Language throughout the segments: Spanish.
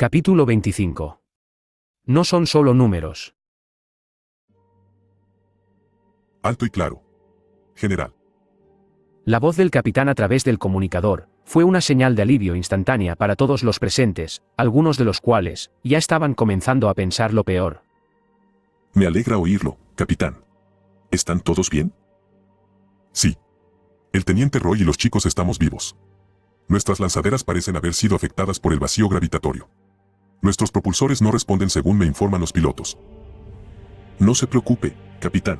Capítulo 25. No son solo números. Alto y claro. General. La voz del capitán a través del comunicador fue una señal de alivio instantánea para todos los presentes, algunos de los cuales ya estaban comenzando a pensar lo peor. Me alegra oírlo, capitán. ¿Están todos bien? Sí. El teniente Roy y los chicos estamos vivos. Nuestras lanzaderas parecen haber sido afectadas por el vacío gravitatorio. Nuestros propulsores no responden según me informan los pilotos. No se preocupe, capitán.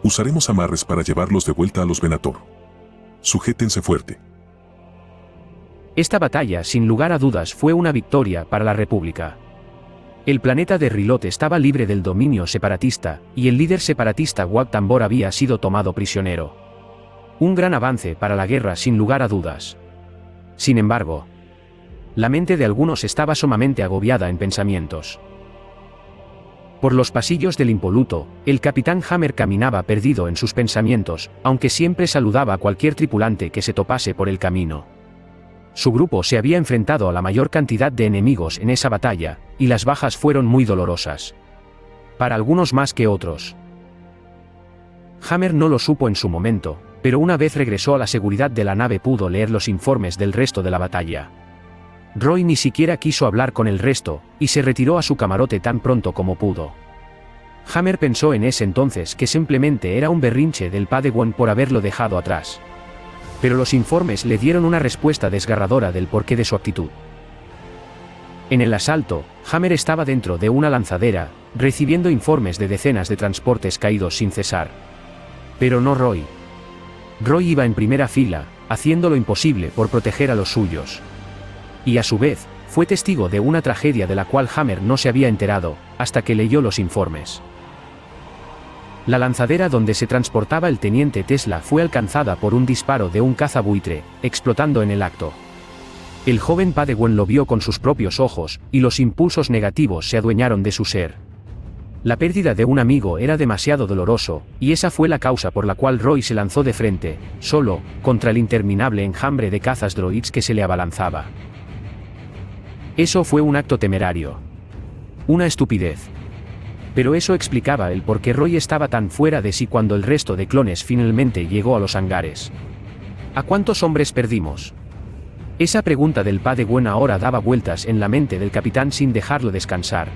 Usaremos amarres para llevarlos de vuelta a los Venator. Sujétense fuerte. Esta batalla, sin lugar a dudas, fue una victoria para la República. El planeta de Rilot estaba libre del dominio separatista, y el líder separatista Wag Tambor había sido tomado prisionero. Un gran avance para la guerra, sin lugar a dudas. Sin embargo, la mente de algunos estaba sumamente agobiada en pensamientos. Por los pasillos del impoluto, el capitán Hammer caminaba perdido en sus pensamientos, aunque siempre saludaba a cualquier tripulante que se topase por el camino. Su grupo se había enfrentado a la mayor cantidad de enemigos en esa batalla, y las bajas fueron muy dolorosas. Para algunos más que otros. Hammer no lo supo en su momento, pero una vez regresó a la seguridad de la nave pudo leer los informes del resto de la batalla. Roy ni siquiera quiso hablar con el resto, y se retiró a su camarote tan pronto como pudo. Hammer pensó en ese entonces que simplemente era un berrinche del Padawan por haberlo dejado atrás. Pero los informes le dieron una respuesta desgarradora del porqué de su actitud. En el asalto, Hammer estaba dentro de una lanzadera, recibiendo informes de decenas de transportes caídos sin cesar. Pero no Roy. Roy iba en primera fila, haciendo lo imposible por proteger a los suyos. Y a su vez, fue testigo de una tragedia de la cual Hammer no se había enterado, hasta que leyó los informes. La lanzadera donde se transportaba el teniente Tesla fue alcanzada por un disparo de un cazabuitre, explotando en el acto. El joven Padawan lo vio con sus propios ojos, y los impulsos negativos se adueñaron de su ser. La pérdida de un amigo era demasiado doloroso, y esa fue la causa por la cual Roy se lanzó de frente, solo, contra el interminable enjambre de cazas droids que se le abalanzaba. Eso fue un acto temerario. Una estupidez. Pero eso explicaba el por qué Roy estaba tan fuera de sí cuando el resto de clones finalmente llegó a los hangares. ¿A cuántos hombres perdimos? Esa pregunta del Padawan ahora daba vueltas en la mente del capitán sin dejarlo descansar.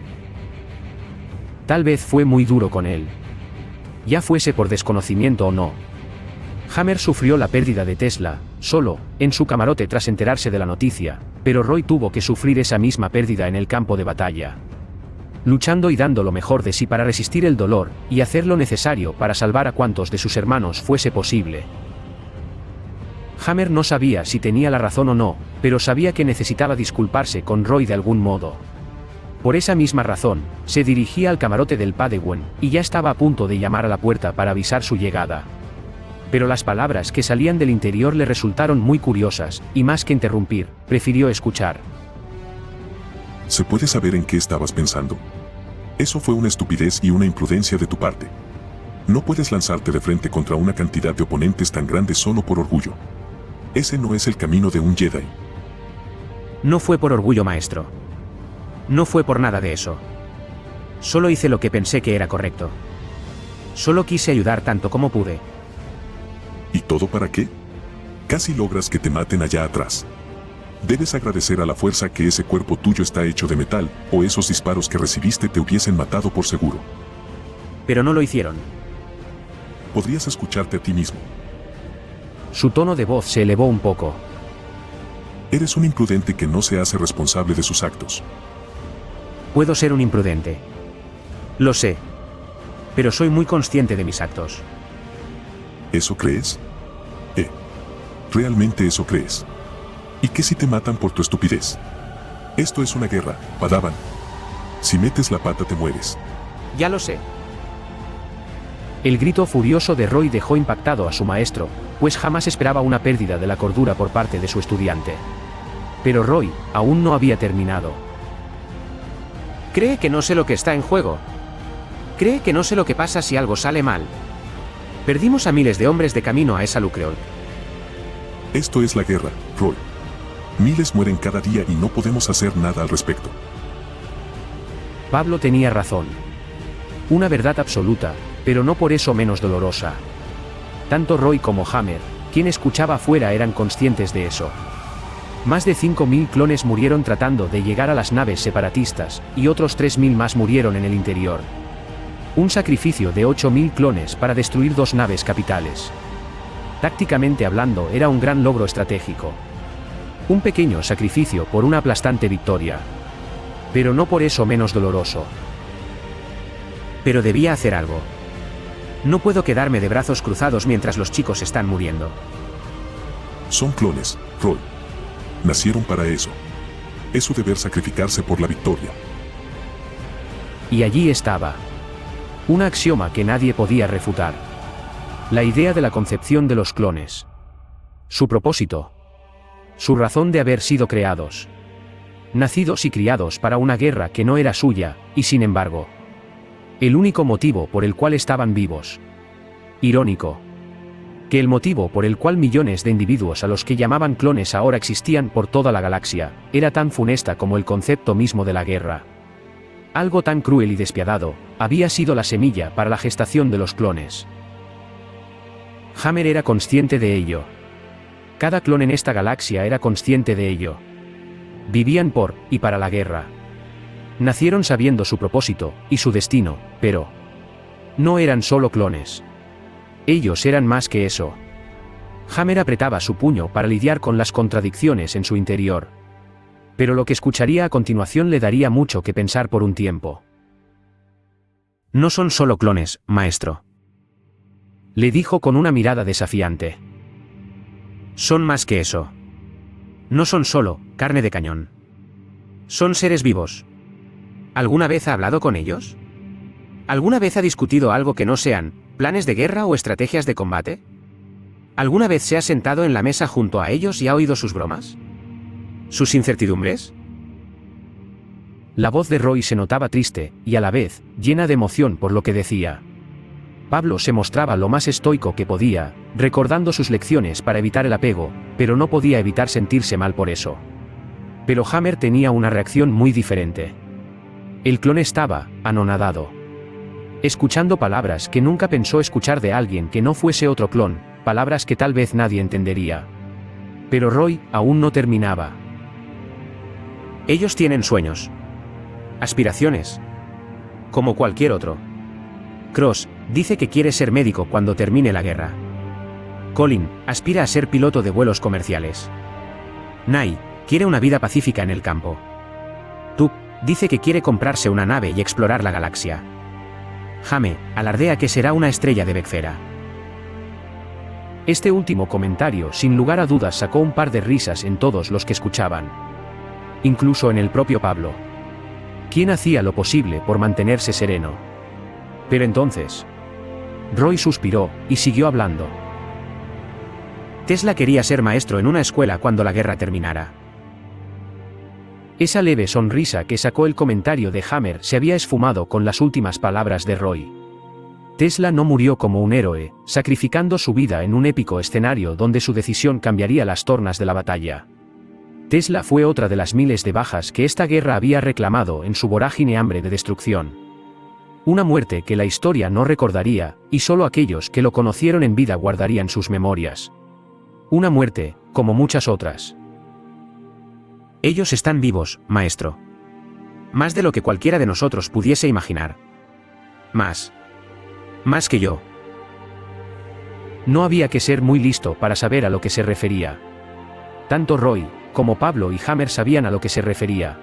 Tal vez fue muy duro con él. Ya fuese por desconocimiento o no. Hammer sufrió la pérdida de Tesla, solo, en su camarote tras enterarse de la noticia, pero Roy tuvo que sufrir esa misma pérdida en el campo de batalla. Luchando y dando lo mejor de sí para resistir el dolor, y hacer lo necesario para salvar a cuantos de sus hermanos fuese posible. Hammer no sabía si tenía la razón o no, pero sabía que necesitaba disculparse con Roy de algún modo. Por esa misma razón, se dirigía al camarote del Padawan, y ya estaba a punto de llamar a la puerta para avisar su llegada. Pero las palabras que salían del interior le resultaron muy curiosas, y más que interrumpir, prefirió escuchar. ¿Se puede saber en qué estabas pensando? Eso fue una estupidez y una imprudencia de tu parte. No puedes lanzarte de frente contra una cantidad de oponentes tan grandes solo por orgullo. Ese no es el camino de un Jedi. No fue por orgullo, maestro. No fue por nada de eso. Solo hice lo que pensé que era correcto. Solo quise ayudar tanto como pude. ¿Y todo para qué? Casi logras que te maten allá atrás. Debes agradecer a la fuerza que ese cuerpo tuyo está hecho de metal, o esos disparos que recibiste te hubiesen matado por seguro. Pero no lo hicieron. Podrías escucharte a ti mismo. Su tono de voz se elevó un poco. Eres un imprudente que no se hace responsable de sus actos. Puedo ser un imprudente. Lo sé. Pero soy muy consciente de mis actos. ¿Eso crees? ¿Realmente eso crees? ¿Y qué si te matan por tu estupidez? Esto es una guerra, Padawan. Si metes la pata te mueres. Ya lo sé. El grito furioso de Roy dejó impactado a su maestro, pues jamás esperaba una pérdida de la cordura por parte de su estudiante. Pero Roy aún no había terminado. Cree que no sé lo que está en juego. Cree que no sé lo que pasa si algo sale mal. Perdimos a miles de hombres de camino a esa Lucreol. Esto es la guerra, Roy. Miles mueren cada día y no podemos hacer nada al respecto. Pablo tenía razón. Una verdad absoluta, pero no por eso menos dolorosa. Tanto Roy como Hammer, quien escuchaba afuera, eran conscientes de eso. Más de 5.000 clones murieron tratando de llegar a las naves separatistas, y otros 3.000 más murieron en el interior. Un sacrificio de 8.000 clones para destruir 2 naves capitales. Tácticamente hablando, era un gran logro estratégico. Un pequeño sacrificio por una aplastante victoria. Pero no por eso menos doloroso. Pero debía hacer algo. No puedo quedarme de brazos cruzados mientras los chicos están muriendo. Son clones, Roy. Nacieron para eso. Es su deber sacrificarse por la victoria. Y allí estaba. Un axioma que nadie podía refutar. La idea de la concepción de los clones. Su propósito. Su razón de haber sido creados. Nacidos y criados para una guerra que no era suya, y sin embargo, el único motivo por el cual estaban vivos. Irónico. Que el motivo por el cual millones de individuos a los que llamaban clones ahora existían por toda la galaxia, era tan funesta como el concepto mismo de la guerra. Algo tan cruel y despiadado, había sido la semilla para la gestación de los clones. Hammer era consciente de ello. Cada clon en esta galaxia era consciente de ello. Vivían por, y para la guerra. Nacieron sabiendo su propósito, y su destino, pero no eran solo clones. Ellos eran más que eso. Hammer apretaba su puño para lidiar con las contradicciones en su interior. Pero lo que escucharía a continuación le daría mucho que pensar por un tiempo. No son solo clones, maestro. Le dijo con una mirada desafiante. Son más que eso. No son solo carne de cañón. Son seres vivos. ¿Alguna vez ha hablado con ellos? ¿Alguna vez ha discutido algo que no sean planes de guerra o estrategias de combate? ¿Alguna vez se ha sentado en la mesa junto a ellos y ha oído sus bromas? ¿Sus incertidumbres? La voz de Roy se notaba triste, y a la vez, llena de emoción por lo que decía. Pablo se mostraba lo más estoico que podía, recordando sus lecciones para evitar el apego, pero no podía evitar sentirse mal por eso. Pero Hammer tenía una reacción muy diferente. El clon estaba anonadado. Escuchando palabras que nunca pensó escuchar de alguien que no fuese otro clon, palabras que tal vez nadie entendería. Pero Roy aún no terminaba. Ellos tienen sueños. Aspiraciones. Como cualquier otro. Cross dice que quiere ser médico cuando termine la guerra. Colin aspira a ser piloto de vuelos comerciales. Nai quiere una vida pacífica en el campo. Tup dice que quiere comprarse una nave y explorar la galaxia. Jame alardea que será una estrella de Vexera. Este último comentario sin lugar a dudas sacó un par de risas en todos los que escuchaban. Incluso en el propio Pablo. ¿Quién hacía lo posible por mantenerse sereno? Pero entonces, Roy suspiró, y siguió hablando. Tesla quería ser maestro en una escuela cuando la guerra terminara. Esa leve sonrisa que sacó el comentario de Hammer se había esfumado con las últimas palabras de Roy. Tesla no murió como un héroe, sacrificando su vida en un épico escenario donde su decisión cambiaría las tornas de la batalla. Tesla fue otra de las miles de bajas que esta guerra había reclamado en su vorágine hambre de destrucción. Una muerte que la historia no recordaría, y solo aquellos que lo conocieron en vida guardarían sus memorias. Una muerte, como muchas otras. Ellos están vivos, maestro. Más de lo que cualquiera de nosotros pudiese imaginar. Más que yo. No había que ser muy listo para saber a lo que se refería. Tanto Roy, como Pablo y Hammer sabían a lo que se refería.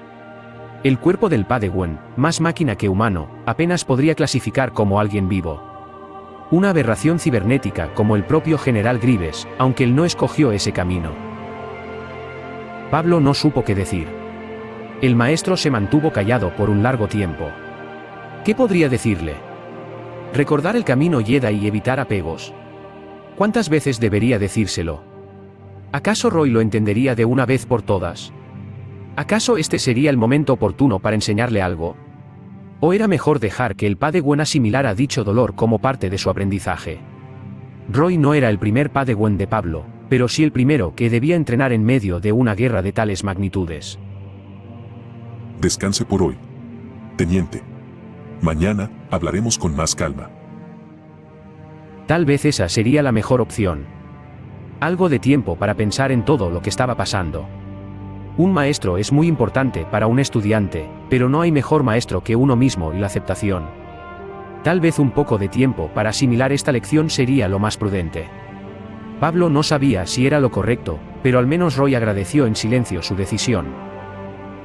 El cuerpo del Padawan, más máquina que humano, apenas podría clasificar como alguien vivo. Una aberración cibernética como el propio General Grievous, aunque él no escogió ese camino. Pablo no supo qué decir. El maestro se mantuvo callado por un largo tiempo. ¿Qué podría decirle? Recordar el camino Jedi y evitar apegos. ¿Cuántas veces debería decírselo? ¿Acaso Roy lo entendería de una vez por todas? ¿Acaso este sería el momento oportuno para enseñarle algo? ¿O era mejor dejar que el Padawan asimilara dicho dolor como parte de su aprendizaje? Roy no era el primer Padawan de Pablo, pero sí el primero que debía entrenar en medio de una guerra de tales magnitudes. Descanse por hoy, teniente. Mañana hablaremos con más calma. Tal vez esa sería la mejor opción. Algo de tiempo para pensar en todo lo que estaba pasando. Un maestro es muy importante para un estudiante, pero no hay mejor maestro que uno mismo y la aceptación. Tal vez un poco de tiempo para asimilar esta lección sería lo más prudente. Pablo no sabía si era lo correcto, pero al menos Roy agradeció en silencio su decisión.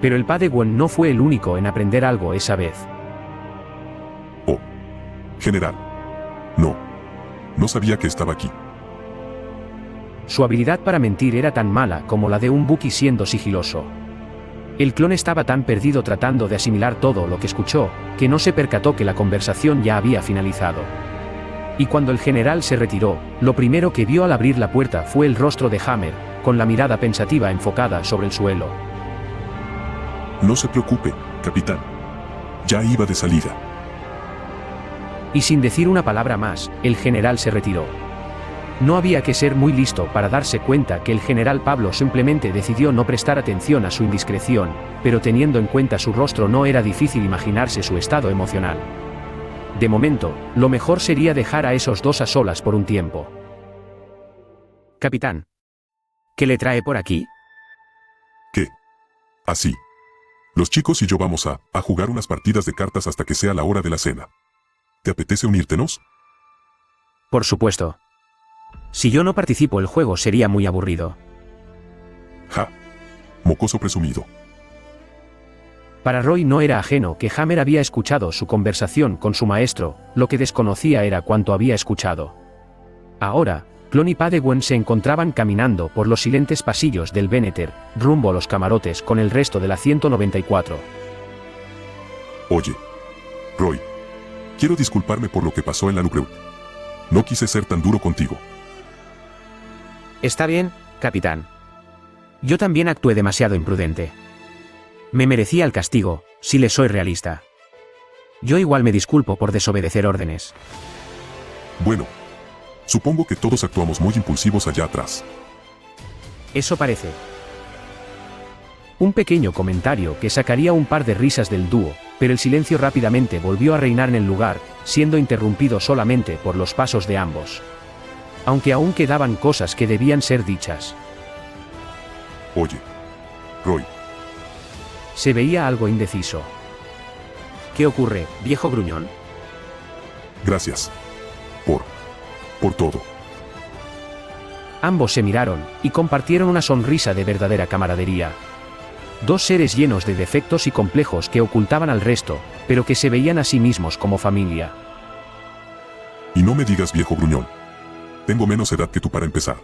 Pero el Padawan no fue el único en aprender algo esa vez. Oh, general. No sabía que estaba aquí. Su habilidad para mentir era tan mala como la de un Buki siendo sigiloso. El clon estaba tan perdido tratando de asimilar todo lo que escuchó, que no se percató que la conversación ya había finalizado. Y cuando el general se retiró, lo primero que vio al abrir la puerta fue el rostro de Hammer, con la mirada pensativa enfocada sobre el suelo. No se preocupe, capitán. Ya iba de salida. Y sin decir una palabra más, el general se retiró. No había que ser muy listo para darse cuenta que el general Pablo simplemente decidió no prestar atención a su indiscreción, pero teniendo en cuenta su rostro no era difícil imaginarse su estado emocional. De momento, lo mejor sería dejar a esos dos a solas por un tiempo. Capitán. ¿Qué le trae por aquí? ¿Qué? Así. Los chicos y yo vamos a jugar unas partidas de cartas hasta que sea la hora de la cena. ¿Te apetece unírtenos? Por supuesto. Si yo no participo, el juego sería muy aburrido. Ja. Mocoso presumido. Para Roy no era ajeno que Hammer había escuchado su conversación con su maestro, lo que desconocía era cuánto había escuchado. Ahora, Clon y Padawan se encontraban caminando por los silentes pasillos del Veneter, rumbo a los camarotes con el resto de la 194. Oye, Roy. Quiero disculparme por lo que pasó en la Lucreut. No quise ser tan duro contigo. Está bien, capitán. Yo también actué demasiado imprudente. Me merecía el castigo, si le soy realista. Yo igual me disculpo por desobedecer órdenes. Bueno, supongo que todos actuamos muy impulsivos allá atrás. Eso parece. Un pequeño comentario que sacaría un par de risas del dúo, pero el silencio rápidamente volvió a reinar en el lugar, siendo interrumpido solamente por los pasos de ambos. Aunque aún quedaban cosas que debían ser dichas. Oye, Roy. Se veía algo indeciso. ¿Qué ocurre, viejo gruñón? Gracias. Por todo. Ambos se miraron, y compartieron una sonrisa de verdadera camaradería. Dos seres llenos de defectos y complejos que ocultaban al resto, pero que se veían a sí mismos como familia. Y no me digas viejo gruñón. Tengo menos edad que tú para empezar.